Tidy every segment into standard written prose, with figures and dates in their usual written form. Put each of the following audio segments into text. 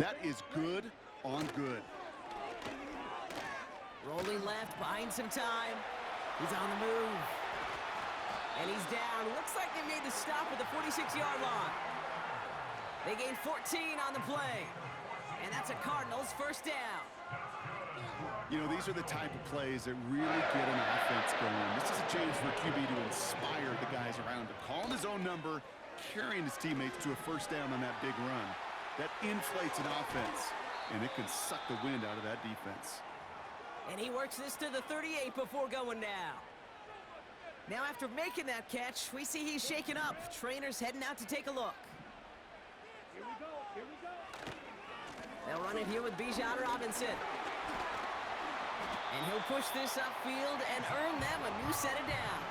That is good on good. Rolling left, buying some time. He's on the move. And he's down. Looks like they made the stop at the 46-yard line. They gained 14 on the play. And that's a Cardinals first down. You know, these are the type of plays that really get an offense going. This is a chance for QB to inspire the guys around him. Calling his own number, carrying his teammates to a first down on that big run. That inflates an offense, and it can suck the wind out of that defense. And he works this to the 38 before going down. Now after making that catch, we see he's shaken up. Trainer's heading out to take a look. Here we go, here we go. They'll run it here with Bijan Robinson. And he'll push this upfield and earn them a new set of downs.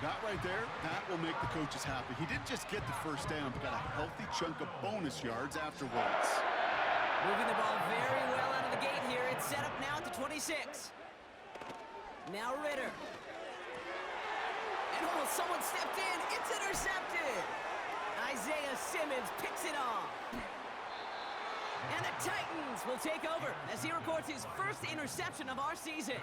That right there, that will make the coaches happy. He didn't just get the first down, but got a healthy chunk of bonus yards afterwards. Moving the ball very well out of the gate here. It's set up now at the 26. Now Ritter. And oh, someone stepped in. It's intercepted. Isaiah Simmons picks it off. And the Titans will take over as he records his first interception of our season.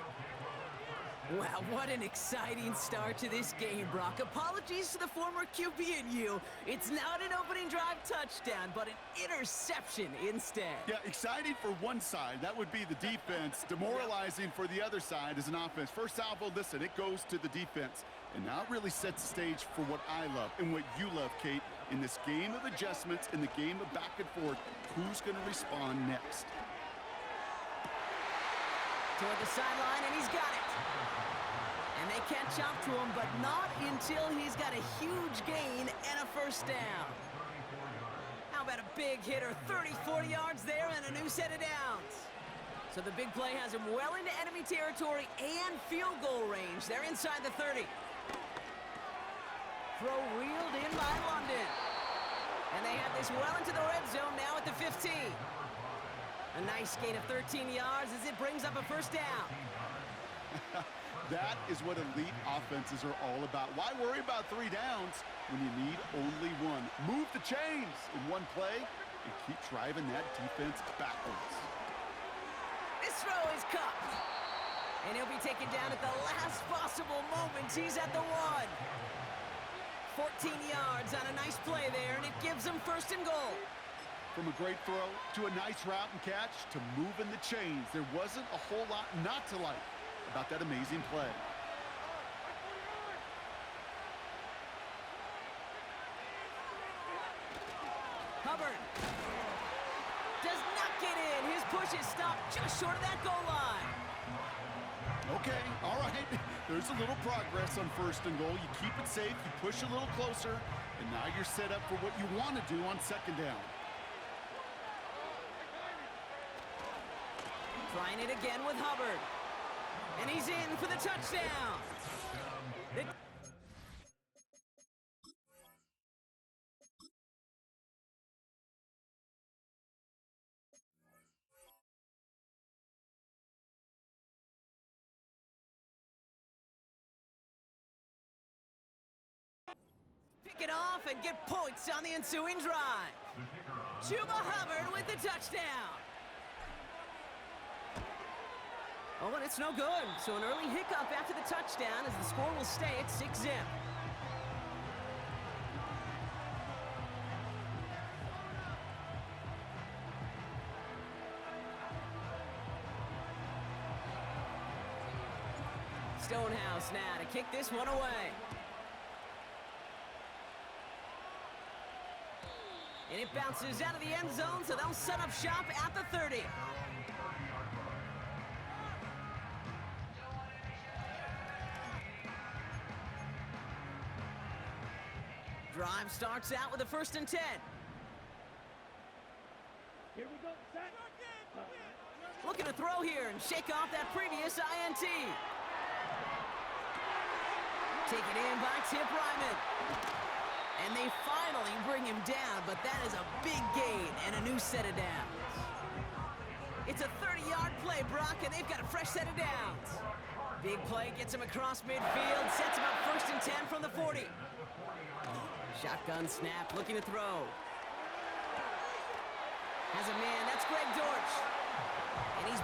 Wow, what an exciting start to this game, Brock. Apologies to the former QB and you. It's not an opening drive touchdown, but an interception instead. Yeah, exciting for one side. That would be the defense. Demoralizing for the other side as an offense. First salvo, listen, it goes to the defense. And now it really sets the stage for what I love and what you love, Kate. In this game of adjustments, in the game of back and forth, who's going to respond next? Toward the sideline, and he's got it. And they catch up to him, but not until he's got a huge gain and a first down. How about a big hitter, 30, 40 yards there and a new set of downs. So the big play has him well into enemy territory and field goal range. They're inside the 30. Throw reeled in by London. And they have this well into the red zone now at the 15. A nice gain of 13 yards as it brings up a first down. That is what elite offenses are all about. Why worry about 3 downs when you need only one? Move the chains in one play and keep driving that defense backwards. This throw is cupped. And he'll be taken down at the last possible moment. He's at the 1. 14 yards on a nice play there, and it gives him first and goal. From a great throw to a nice route and catch to moving the chains, there wasn't a whole lot not to like about that amazing play. Hubbard does not get in. His push is stopped just short of that goal line. Okay, all right. There's a little progress on first and goal. You keep it safe, you push a little closer, and now you're set up for what you want to do on second down. Trying it again with Hubbard. And he's in for the touchdown. Pick it off and get points on the ensuing drive. Chuba Hubbard with the touchdown. Oh, and it's no good. So an early hiccup after the touchdown as the score will stay at 6-zip. Stonehouse now to kick this one away. And it bounces out of the end zone, so they'll set up shop at the 30. Drive starts out with a 1st and 10. Here we go, set. Looking to throw here and shake off that previous INT. Taken in by Tip Ryman. And they finally bring him down, but that is a big gain and a new set of downs. It's a 30-yard play, Brock, and they've got a fresh set of downs. Big play gets him across midfield, sets him up 1st and 10 from the 40. Shotgun snap, looking to throw.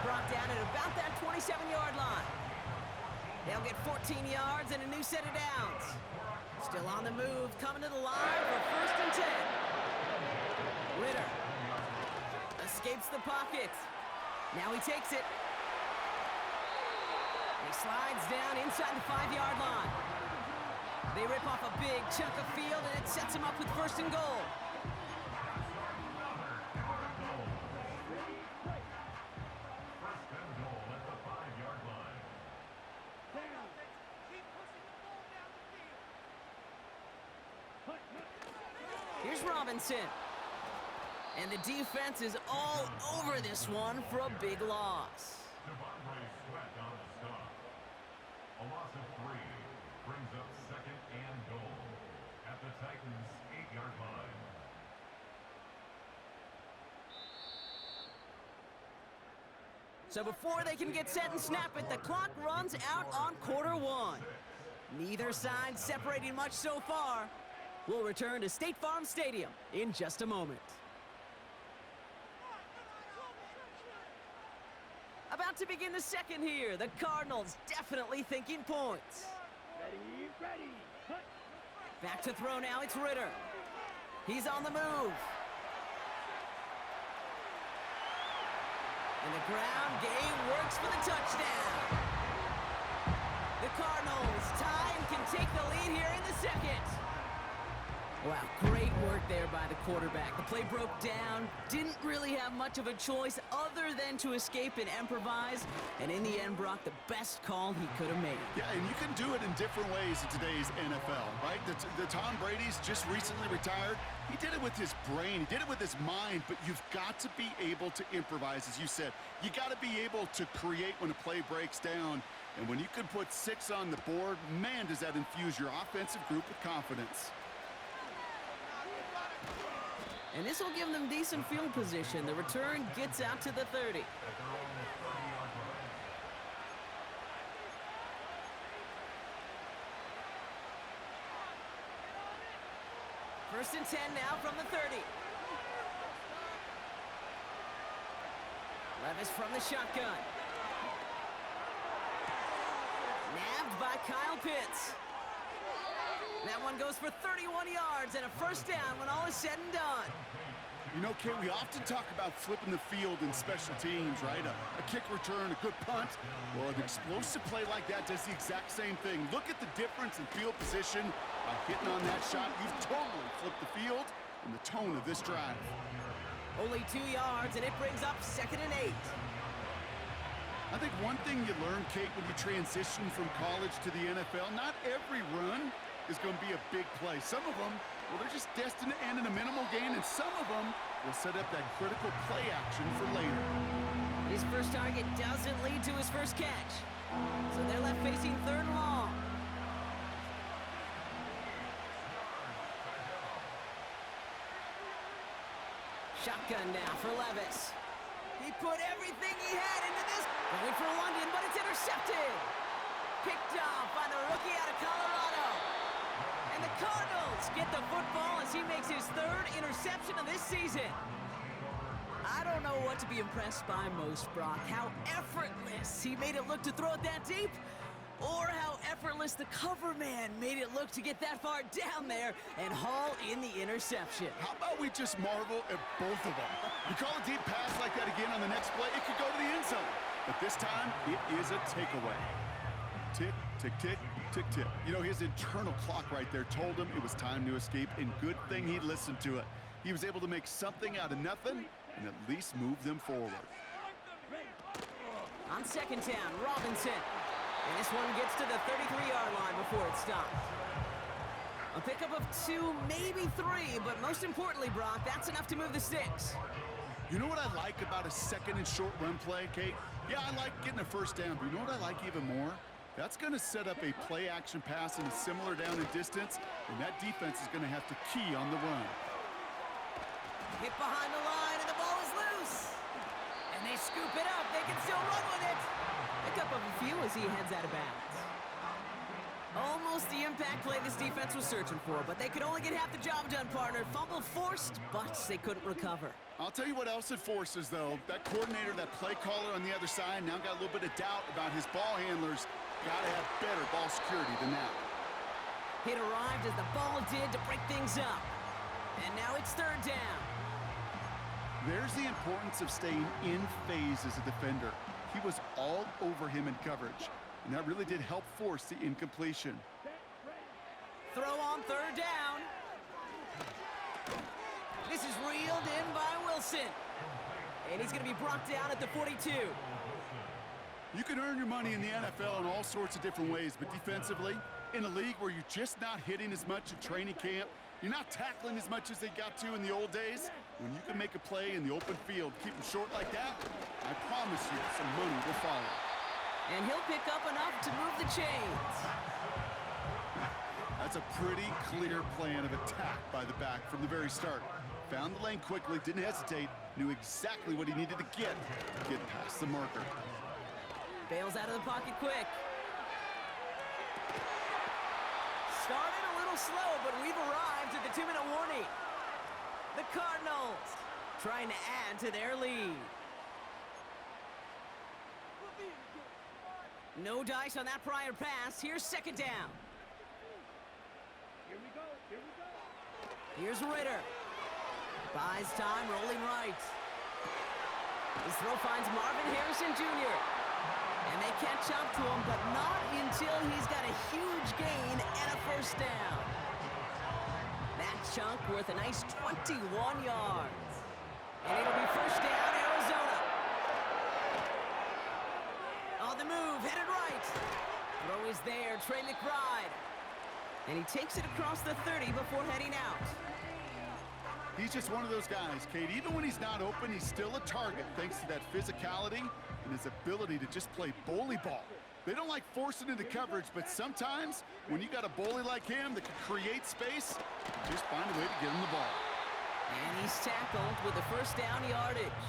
Brock down at about that 27-yard line. They'll get 14 yards and a new set of downs. Still on the move, coming to the line for 1st and 10. Ritter escapes the pocket. Now he takes it. He slides down inside the 5-yard line. They rip off a big chunk of field, and it sets him up with 1st and goal. Here's Robinson. And the defense is all over this one for a big loss. A loss of 3 brings up 2nd and goal at the Titans' 8-yard line. So before they can get set and snap it, the clock runs out on quarter 1. Neither side separating much so far. We'll return to State Farm Stadium in just a moment. About to begin the second here. The Cardinals definitely thinking points. Ready, ready. Cut. Back to throw now, it's Ritter. He's on the move. And the ground game works for the touchdown. The Cardinals tie and can take the lead here in the second. Wow, great work there by the quarterback. The play broke down, didn't really have much of a choice other than to escape and improvise, and in the end, Brock, the best call he could have made. Yeah, and you can do it in different ways in today's NFL, right? The Tom Brady's just recently retired. He did it with his brain. He did it with his mind, but you've got to be able to improvise, as you said. You got to be able to create when a play breaks down, and when you can put 6 on the board, man, does that infuse your offensive group with confidence. And this will give them decent field position. The return gets out to the 30. First and 10 now from the 30. Levis from the shotgun. Nabbed by Kyle Pitts. That one goes for 31 yards and a first down when all is said and done. You know, Kate, we often talk about flipping the field in special teams, right? A kick return, a good punt. Well, an explosive play like that does the exact same thing. Look at the difference in field position. By hitting on that shot, you've totally flipped the field and the tone of this drive. Only 2 yards, and it brings up 2nd and 8. I think one thing you learn, Kate, when you transition from college to the NFL, not every run is going to be a big play. Some of them, well, they're just destined to end in a minimal gain, and some of them will set up that critical play action for later. His first target doesn't lead to his first catch. So they're left facing 3rd and long. Shotgun now for Levis. He put everything he had into this. Going for London, but it's intercepted. Picked off by the rookie out of Colorado. And the Cardinals get the football as he makes his 3rd interception of this season. I don't know what to be impressed by most, Brock. How effortless he made it look to throw it that deep, or how effortless the cover man made it look to get that far down there and haul in the interception. How about we just marvel at both of them? You call a deep pass like that again on the next play, it could go to the end zone. But this time, it is a takeaway. Tick, tick, tick, tick, tick. You know, his internal clock right there told him it was time to escape, and good thing he listened to it. He was able to make something out of nothing and at least move them forward. On 2nd down, Robinson. And this one gets to the 33-yard line before it stopped. A pickup of 2, maybe 3, but most importantly, Brock, that's enough to move the sticks. You know what I like about a 2nd and short run play, Kate? Yeah, I like getting a first down, but you know what I like even more? That's going to set up a play-action pass in a similar down and distance, and that defense is going to have to key on the run. Hit behind the line, and the ball is loose. And they scoop it up. They can still run with it. Pick up of a few as he heads out of bounds. Almost Almost the impact play this defense was searching for, but they could only get half the job done, partner. Fumble forced, but they couldn't recover. I'll tell you what else it forces, though. That coordinator, that play caller on the other side, now got a little bit of doubt about his ball handlers. Got to have better ball security than that. Hit arrived as the ball did to break things up. And now it's third down. There's the importance of staying in phase as a defender. He was all over him in coverage, and that really did help force the incompletion. Throw on third down. This is reeled in by Wilson. And he's going to be brought down at the 42. You can earn your money in the NFL in all sorts of different ways, but defensively, in a league where you're just not hitting as much in training camp, you're not tackling as much as they got to in the old days, when you can make a play in the open field, keep them short like that, I promise you some money will follow. And he'll pick up enough to move the chains. That's a pretty clear plan of attack by the back from the very start. Found the lane quickly, didn't hesitate, knew exactly what he needed to get past the marker. Bails out of the pocket quick. Started a little slow, but we've arrived at the 2-minute warning. The Cardinals trying to add to their lead. No dice on that prior pass. Here's second down. Here we go. Here we go. Here's Ritter. Buys time, rolling right. His throw finds Marvin Harrison Jr. And they catch up to him, but not until he's got a huge gain and a first down. That chunk worth a nice 21 yards. And it'll be first down, Arizona. On the move, headed right. Throw is there, Trey McBride. And he takes it across the 30 before heading out. He's just one of those guys, Kate. Even when he's not open, he's still a target thanks to that physicality and his ability to just play bully ball. They don't like forcing into coverage, but sometimes when you got a bully like him that can create space, you just find a way to get him the ball. And he's tackled with the first down yardage.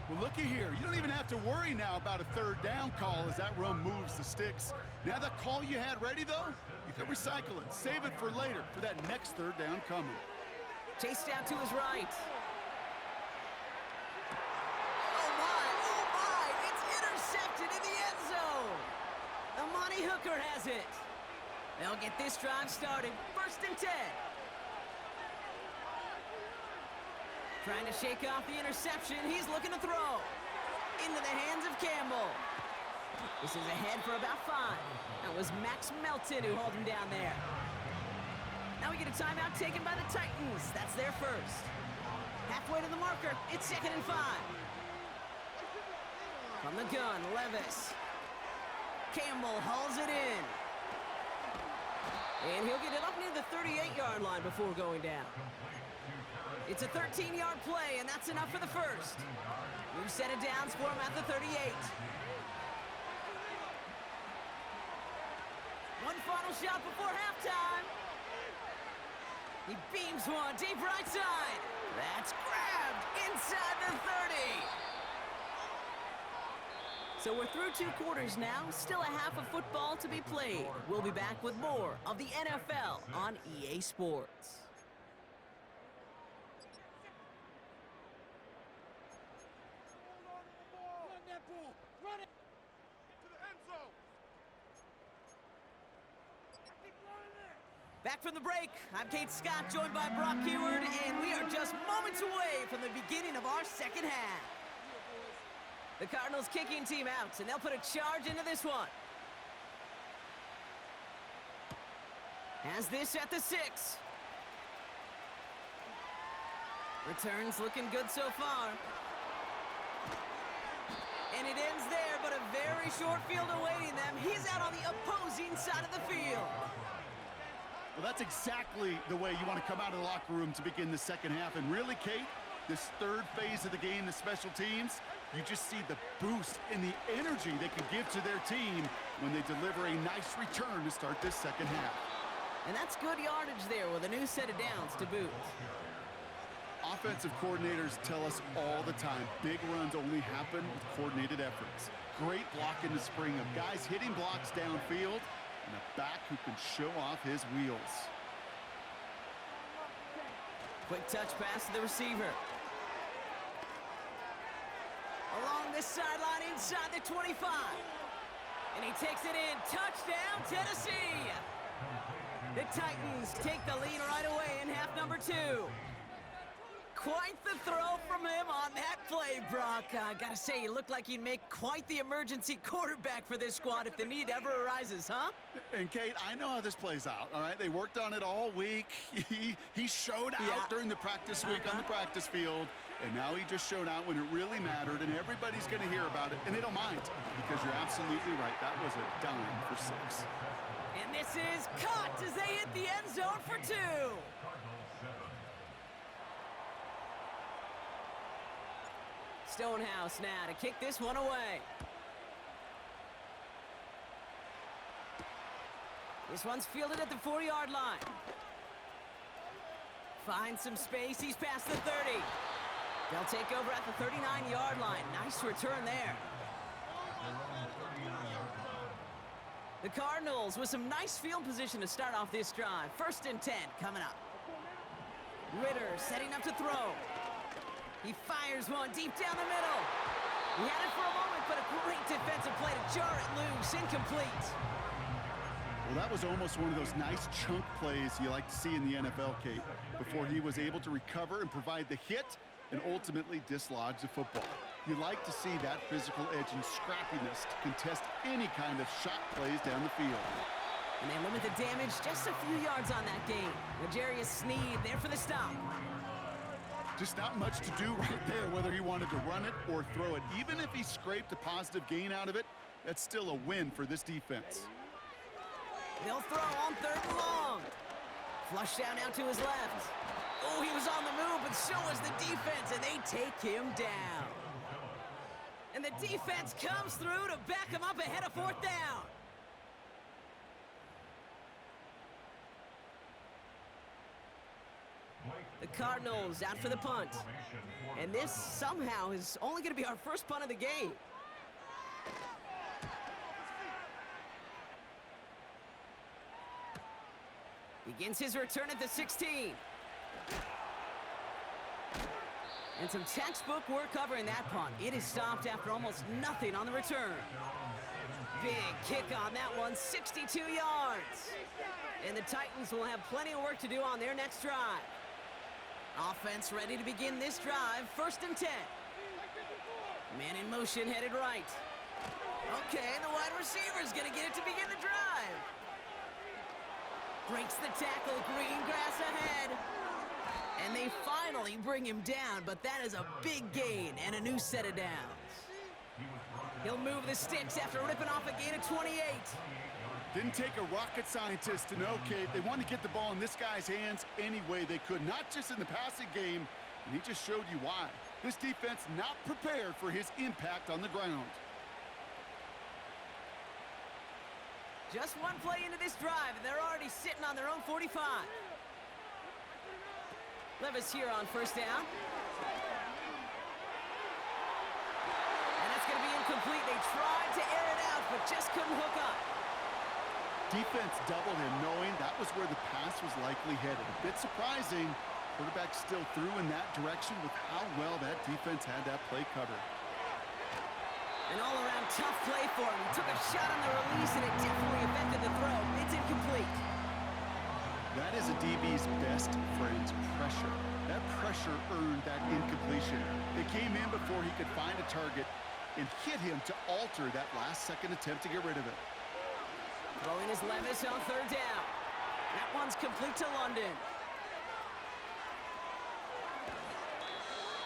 Well, looky here. You don't even have to worry now about a third down call as that run moves the sticks. Now that call you had ready, though, you can recycle it. Save it for later for that next third down coming. Chased out to his right. Oh my, it's intercepted in the end zone. Amani Hooker has it. They'll get this drive started. First and 10. Trying to shake off the interception. He's looking to throw. Into the hands of Campbell. This is ahead for about 5. That was Max Melton who hauled him down there. Now we get a timeout taken by the Titans. That's their first. Halfway to the marker. It's 2nd and 5. From the gun, Levis. Campbell hauls it in. And he'll get it up near the 38-yard line before going down. It's a 13-yard play, and that's enough for the first. We've set it down for him at the 38. One final shot before halftime. He beams one deep right side. That's grabbed inside the 30. So we're through 2 quarters now. Still a half of football to be played. We'll be back with more of the NFL on EA Sports. Back from the break, I'm Kate Scott, joined by Brock Heward, and we are just moments away from the beginning of our second half. The Cardinals kicking team out, and they'll put a charge into this one. Has this at the 6. Returns looking good so far. And it ends there, but a very short field awaiting them. He's out on the opposing side of the field. Well, that's exactly the way you want to come out of the locker room to begin the second half. And really, Kate, this third phase of the game, the special teams, you just see the boost in the energy they can give to their team when they deliver a nice return to start this second half. And that's good yardage there with a new set of downs to boot. Offensive coordinators tell us all the time, big runs only happen with coordinated efforts. Great block in the spring of guys hitting blocks downfield and a back who can show off his wheels. Quick touch pass to the receiver. Along this sideline inside the 25. And he takes it in. Touchdown, Tennessee! The Titans take the lead right away in half number 2. Quite the throw from him on that play, Brock. I gotta say, he looked like he'd make quite the emergency quarterback for this squad if the need ever arises, huh? And Kate, I know how this plays out, all right? They worked on it all week. He showed out during the practice week on the practice field, and now he just showed out when it really mattered, and everybody's going to hear about it, and they don't mind, because you're absolutely right. That was a dime for 6. And this is caught as they hit the end zone for 2. Stonehouse now to kick this one away. This one's fielded at the 40-yard line. Finds some space. He's past the 30. They'll take over at the 39-yard line. Nice return there. The Cardinals with some nice field position to start off this drive. 1st and 10 coming up. Ritter setting up to throw. He fires one deep down the middle. He had it for a moment, but a great defensive play to jar it loose. Incomplete. Well, that was almost one of those nice chunk plays you like to see in the NFL, Kate, before he was able to recover and provide the hit and ultimately dislodge the football. You like to see that physical edge and scrappiness to contest any kind of shot plays down the field. And they limit the damage just a few yards on that gain. L'Jarius Sneed there for the stop. Just not much to do right there, whether he wanted to run it or throw it. Even if he scraped a positive gain out of it, that's still a win for this defense. They'll throw on 3rd and long. Flush down out to his left. Oh, he was on the move, but so was the defense, and they take him down. And the defense comes through to back him up ahead of 4th down. The Cardinals out for the punt. And this somehow is only going to be our first punt of the game. Begins his return at the 16. And some textbook work covering that punt. It is stopped after almost nothing on the return. Big kick on that one, 62 yards. And the Titans will have plenty of work to do on their next drive. Offense ready to begin this drive, 1st and 10. Man in motion, headed right. Okay, the wide receiver's gonna get it to begin the drive. Breaks the tackle, green grass ahead. And they finally bring him down, but that is a big gain and a new set of downs. He'll move the sticks after ripping off a gain of 28. Didn't take a rocket scientist to know, Kate. They wanted to get the ball in this guy's hands any way they could, not just in the passing game, and he just showed you why. This defense not prepared for his impact on the ground. Just one play into this drive, and they're already sitting on their own 45. Levis here on 1st down. And that's going to be incomplete. They tried to air it out, but just couldn't hook up. Defense doubled him, knowing that was where the pass was likely headed. A bit surprising. Quarterback still threw in that direction with how well that defense had that play covered. An all-around tough play for him. He took a shot on the release, and it definitely affected the throw. It's incomplete. That is a DB's best friend, pressure. That pressure earned that incompletion. It came in before he could find a target and hit him to alter that last-second attempt to get rid of it. Throwing is Levis on 3rd down. That one's complete to London.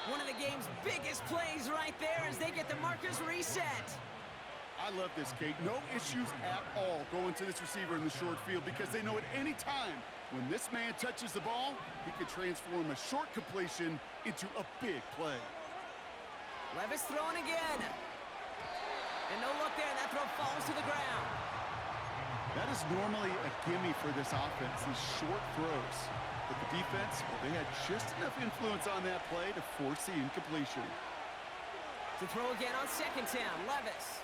One of the game's biggest plays right there as they get the markers reset. I love this, Kate. No issues at all going to this receiver in the short field because they know at any time when this man touches the ball, he could transform a short completion into a big play. Levis throwing again. And no look there, and that throw falls to the ground. That is normally a gimme for this offense, these short throws. But the defense, well, they had just enough influence on that play to force the incompletion. To throw again on 2nd down, Levis.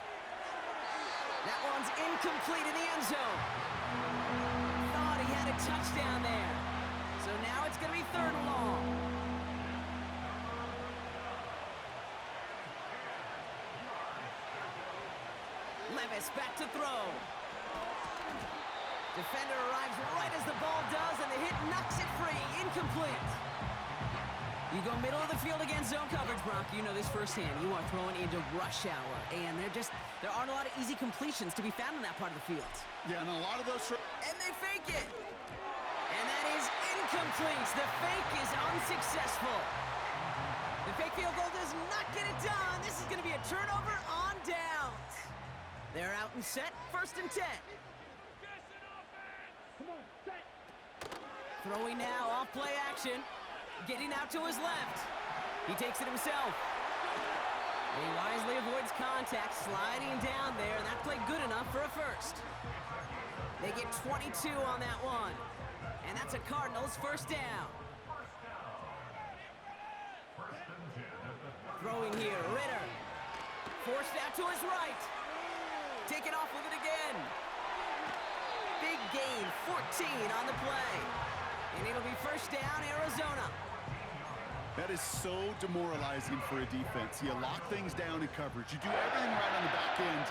That one's incomplete in the end zone. Thought he had a touchdown there. So now it's going to be 3rd and long. Levis back to throw. Defender arrives right as the ball does, and the hit knocks it free. Incomplete. You go middle of the field against zone coverage, Brock. You know this firsthand. You are throwing into rush hour, and there aren't a lot of easy completions to be found in that part of the field. Yeah, and a lot of those... And they fake it. And that is incomplete. The fake is unsuccessful. The fake field goal does not get it done. This is going to be a turnover on downs. They're out and set. 1st and 10. Come on, set. Throwing now, off play action. Getting out to his left. He takes it himself. And he wisely avoids contact, sliding down there, and that played good enough for a first. They get 22 on that one. And that's a Cardinals 1st down. Throwing here, Ritter. Forced out to his right. Taking off with it again. Big gain, 14 on the play. And it'll be 1st down, Arizona. That is so demoralizing for a defense. You lock things down in coverage. You do everything right on the back end,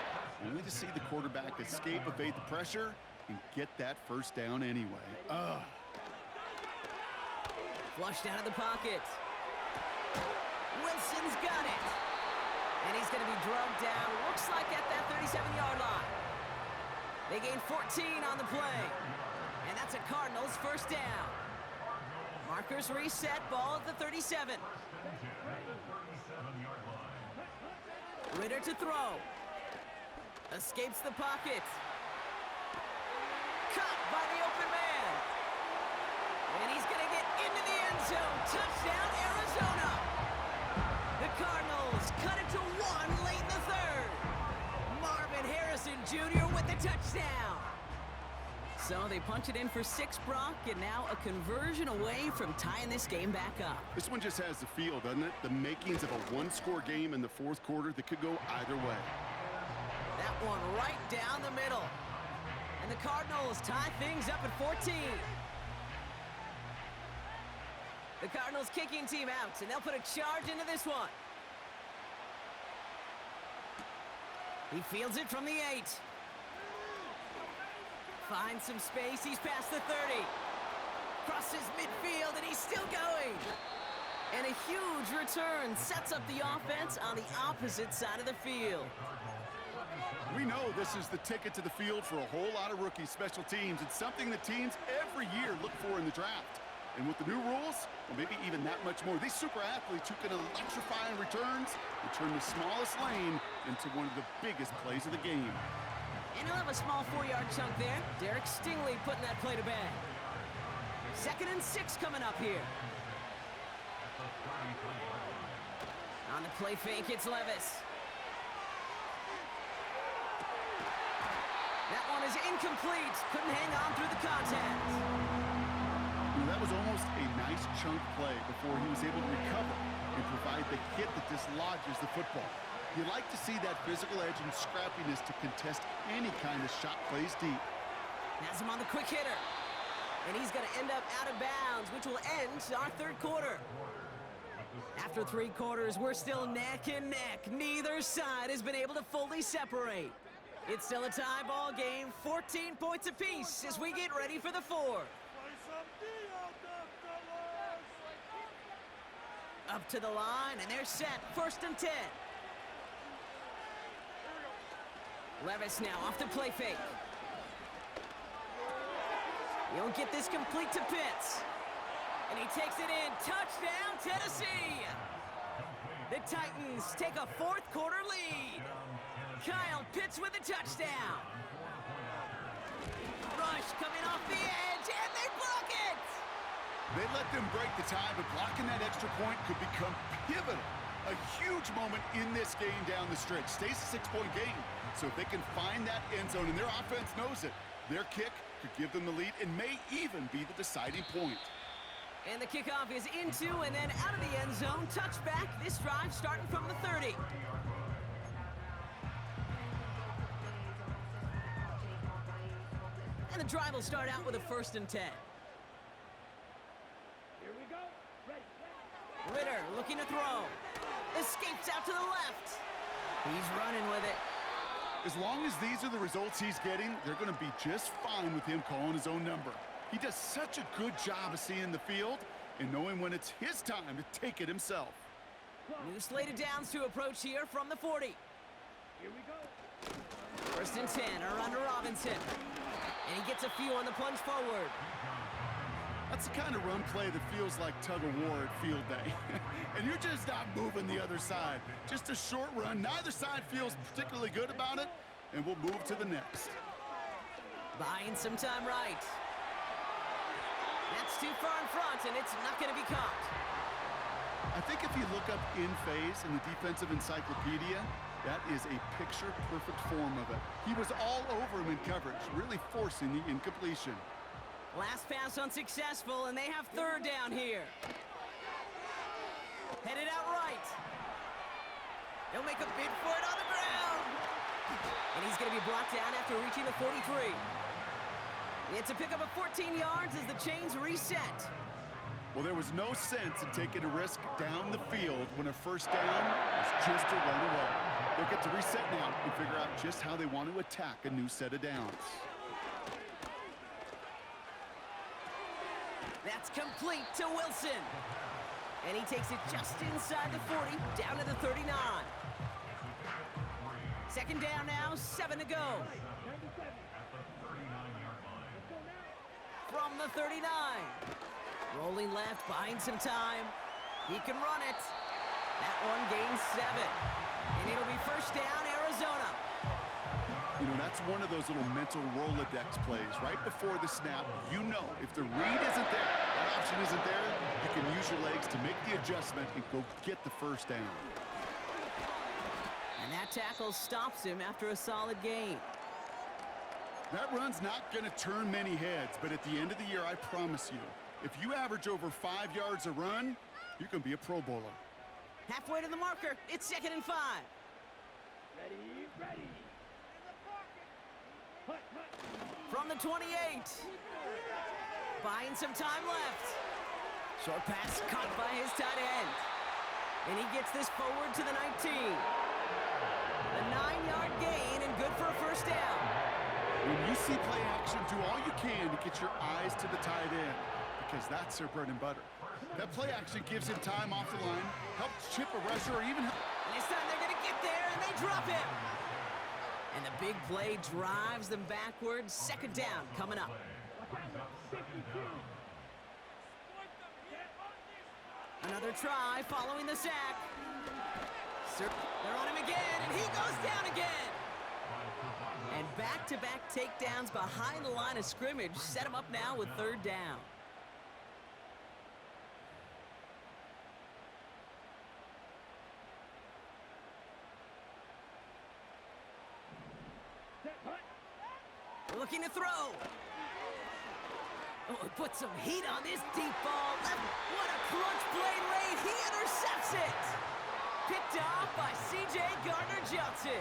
only to see the quarterback escape, evade the pressure, and get that 1st down anyway. Flushed out of the pocket. Wilson's got it. And he's going to be drugged down, looks like at that 37-yard line. They gain 14 on the play. And that's a Cardinals 1st down. Markers reset, ball at the 37. Ritter to throw. Escapes the pocket. Caught by the open man. And he's going to get into the end zone. Touchdown, Arizona. The Cardinals cut it to 1 late in the 3rd. Marvin Harrison Jr. with the touchdown. So they punch it in for 6, Brock, and now a conversion away from tying this game back up. This one just has the feel, doesn't it? The makings of a 1-score game in the 4th quarter that could go either way. That one right down the middle. And the Cardinals tie things up at 14. The Cardinals kicking team out, and they'll put a charge into this one. He fields it from the 8. Finds some space, he's past the 30. Crosses midfield, and he's still going. And a huge return sets up the offense on the opposite side of the field. We know this is the ticket to the field for a whole lot of rookie special teams. It's something that teams every year look for in the draft. And with the new rules, well, maybe even that much more. These super athletes who can electrify in returns will turn the smallest lane into one of the biggest plays of the game. And he'll have a small 4-yard chunk there. Derek Stingley putting that play to bed. 2nd and 6 coming up here. On the play fake, it's Levis. That one is incomplete. Couldn't hang on through the contact. That was almost a nice chunk play before he was able to recover and provide the hit that dislodges the football. You like to see that physical edge and scrappiness to contest any kind of shot plays deep. Has him on the quick hitter. And he's going to end up out of bounds, which will end our 3rd quarter. After 3 quarters, we're still neck and neck. Neither side has been able to fully separate. It's still a tie ball game, 14 points apiece as we get ready for the 4th. Up to the line, and they're set. 1st and 10. Levis now off the play fake. He'll get this complete to Pitts. And he takes it in. Touchdown, Tennessee! The Titans take a 4th quarter lead. Kyle Pitts with a touchdown. Rush coming off the edge, and they block it! They let them break the tie, but blocking that extra point could become pivotal. A huge moment in this game down the stretch. Stays a 6-point game. So if they can find that end zone, and their offense knows it, their kick could give them the lead and may even be the deciding point. And the kickoff is into and then out of the end zone. Touchback. This drive starting from the 30. And the drive will start out with a 1st and 10. Here we go. Ready. Ritter looking to throw. Escapes out to the left. He's running with it. As long as these are the results he's getting, they're going to be just fine with him calling his own number. He does such a good job of seeing the field and knowing when it's his time to take it himself. New slate of downs to approach here from the 40. Here we go. 1st and 10 are under Robinson. And he gets a few on the plunge forward. That's the kind of run play that feels like tug-of-war at field day. And you're just not moving the other side. Just a short run. Neither side feels particularly good about it, and we'll move to the next. Buying some time right. That's too far in front, and it's not going to be caught. I think if you look up in phase in the defensive encyclopedia, that is a picture-perfect form of it. He was all over him in coverage, really forcing the incompletion. Last pass unsuccessful, and they have 3rd down here. Headed out right. He'll make a bid for it on the ground. And he's going to be brought down after reaching the 43. It's a pickup of 14 yards as the chains reset. Well, there was no sense in taking a risk down the field when a 1st down was just a run away. They'll get to reset now and figure out just how they want to attack a new set of downs. That's complete to Wilson. And he takes it just inside the 40, down to the 39. 2nd down now, 7 to go. From the 39. Rolling left, buying some time. He can run it. That one gains 7. And it'll be 1st down, Arizona. You know, that's one of those little mental Rolodex plays. Right before the snap, you know if the read isn't there, that option isn't there, you can use your legs to make the adjustment and go get the 1st down. And that tackle stops him after a solid gain. That run's not going to turn many heads, but at the end of the year, I promise you, if you average over 5 yards a run, you can be a Pro Bowler. Halfway to the marker, it's 2nd and 5. Ready. Hut. From the 28. Buying some time left. Short pass caught by his tight end. And he gets this forward to the 19. A 9-yard gain and good for a 1st down. When you see play action, do all you can to get your eyes to the tight end, because that's their bread and butter. That play action gives him time off the line, helps chip a rusher, or even... This time they're going to get there, and they drop him. And the big play drives them backwards. 2nd down coming up. Another try following the sack. They're on him again, and he goes down again. And back-to-back takedowns behind the line of scrimmage set him up now with 3rd down. Looking to throw. Oh, put some heat on this deep ball. What a clutch play late. He intercepts it. Picked off by C.J. Gardner-Johnson.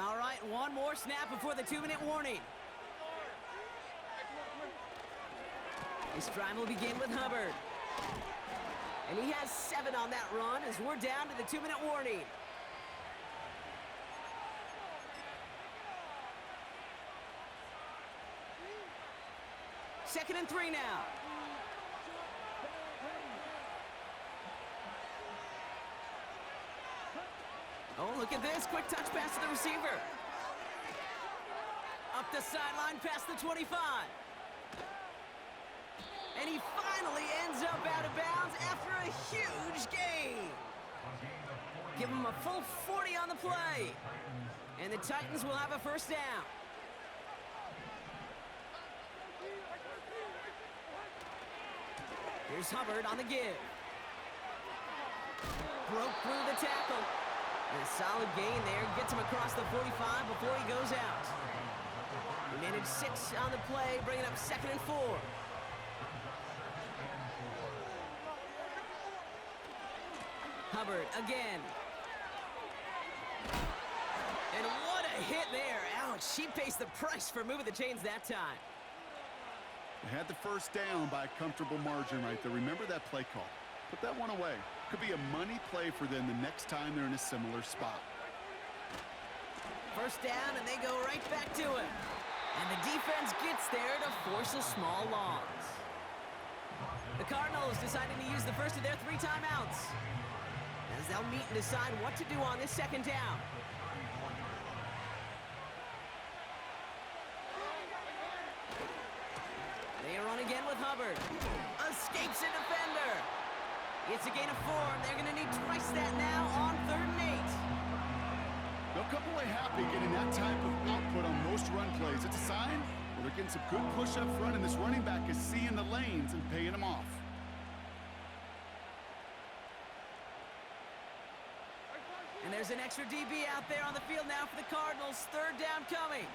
All right, one more snap before the 2-minute warning. This drive will begin with Hubbard. And he has 7 on that run as we're down to the 2-minute warning. Second and 3 now. Oh, look at this. Quick touch pass to the receiver. Up the sideline past the 25. And he finally ends up out of bounds after a huge gain. Give him a full 40 on the play. And the Titans will have a 1st down. Here's Hubbard on the give. Broke through the tackle. And a solid gain there. Gets him across the 45 before he goes out. He managed 6 on the play, bringing up 2nd and 4. Hubbard again. And what a hit there. Ouch, she pays the price for moving the chains that time. They had the first down by a comfortable margin right there. Remember that play call. Put that one away. Could be a money play for them the next time they're in a similar spot. First down, and they go right back to it. And the defense gets there to force a small loss. The Cardinals deciding to use the first of their 3 timeouts, as they'll meet and decide what to do on this second down. They run again with Hubbard. Escapes a defender. It's a gain of 4, and they're going to need twice that now on 3rd and 8. They'll come away happy getting that type of output on most run plays. It's a sign where they're getting some good push up front, and this running back is seeing the lanes and paying them off. And there's an extra DB out there on the field now for the Cardinals. 3rd down coming.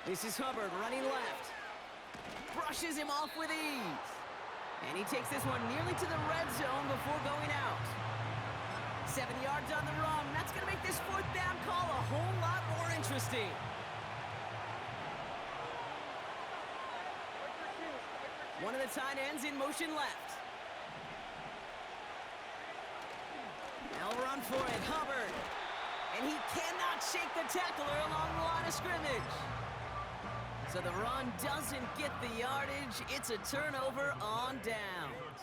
This is Hubbard running left. Brushes him off with ease. And he takes this one nearly to the red zone before going out. 7 yards on the run. That's going to make this 4th down call a whole lot more interesting. One of the tight ends in motion left. They'll run for it, Hubbard. And he cannot shake the tackler along the line of scrimmage. So the run doesn't get the yardage. It's a turnover on downs.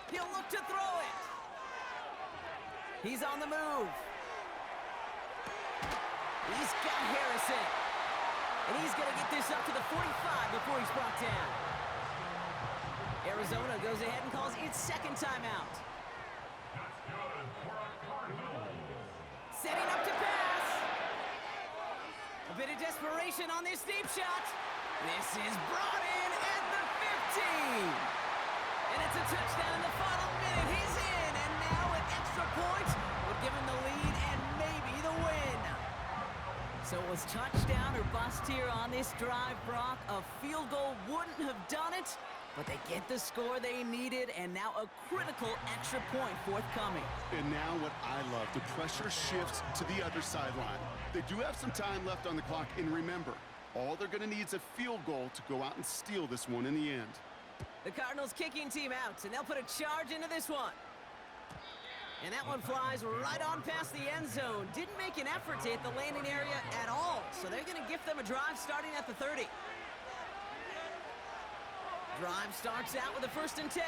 He'll look to throw it. He's on the move. He's got Harrison. And he's going to get this up to the 45 before he's brought down. Arizona goes ahead and calls its 2nd timeout. Setting up to pass. A bit of desperation on this deep shot. This is brought in at the 15. And it's a touchdown in the final minute. He's in, and now an extra point will give him the lead and maybe the win. So it was touchdown or bust here on this drive, Brock. A field goal wouldn't have done it, but they get the score they needed, and now a critical extra point forthcoming. And now what I love, the pressure shifts to the other sideline. They do have some time left on the clock, and remember, all they're going to need is a field goal to go out and steal this one in the end. The Cardinals kicking team out, and they'll put a charge into this one. And that one flies right on past the end zone. Didn't make an effort to hit the landing area at all, so they're going to gift them a drive starting at the 30. Drive starts out with a 1st and 10.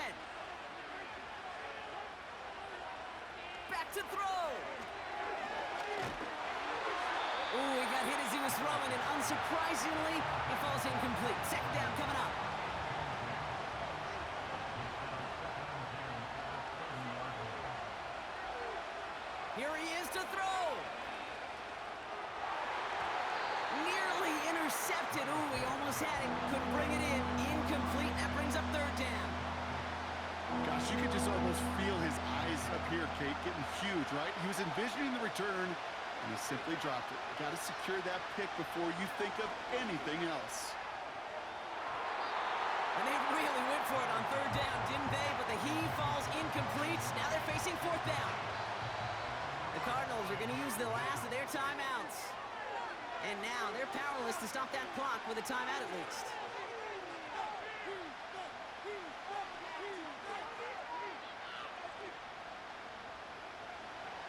Back to throw. Ooh, he got hit as he was throwing, and unsurprisingly, he falls incomplete. 2nd down coming up. Here he is to throw. Nearly intercepted. Ooh, he almost had it. Couldn't bring it in. Incomplete. That brings up 3rd down. Gosh, you could just almost feel his eyes up here, Kate, getting huge, right? He was envisioning the return, and he simply dropped it. Got to secure that pick before you think of anything else. And they really went for it on 3rd down, didn't they? But the heave falls incomplete. Now they're facing 4th down. The Cardinals are going to use the last of their timeouts. And now they're powerless to stop that clock with a timeout at least.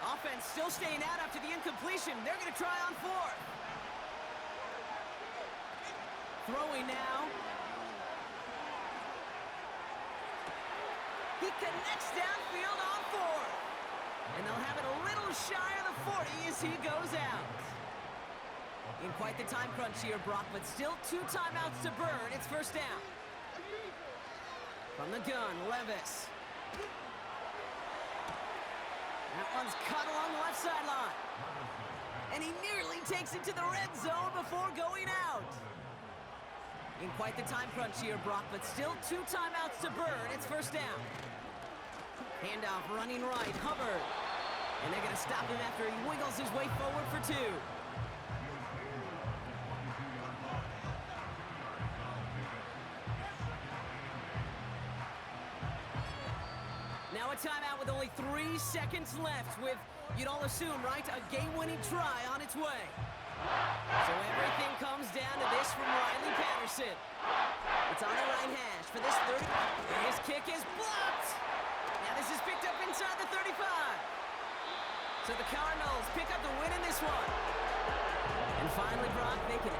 Offense still staying out after the incompletion. They're going to try on 4th. Throwing now. He connects downfield on 4th. And they'll have it a little shy of the 40 as he goes out. In quite the time crunch here, Brock, but still 2 timeouts to burn. It's 1st down. From the gun, Levis. That one's cut along the left sideline. And he nearly takes it to the red zone before going out. In quite the time crunch here, Brock, but still 2 timeouts to burn. It's 1st down. Handoff running right, Hubbard. And they're going to stop him after he wiggles his way forward for 2. Now a timeout with only 3 seconds left with, you'd all assume, right, a game-winning try on its way. So everything comes down to this from Riley Patterson. It's on the right hash for this 30. And his kick is blocked. Now this is picked up inside the 35. So the Cardinals pick up the win in this one. And finally, Brock, they can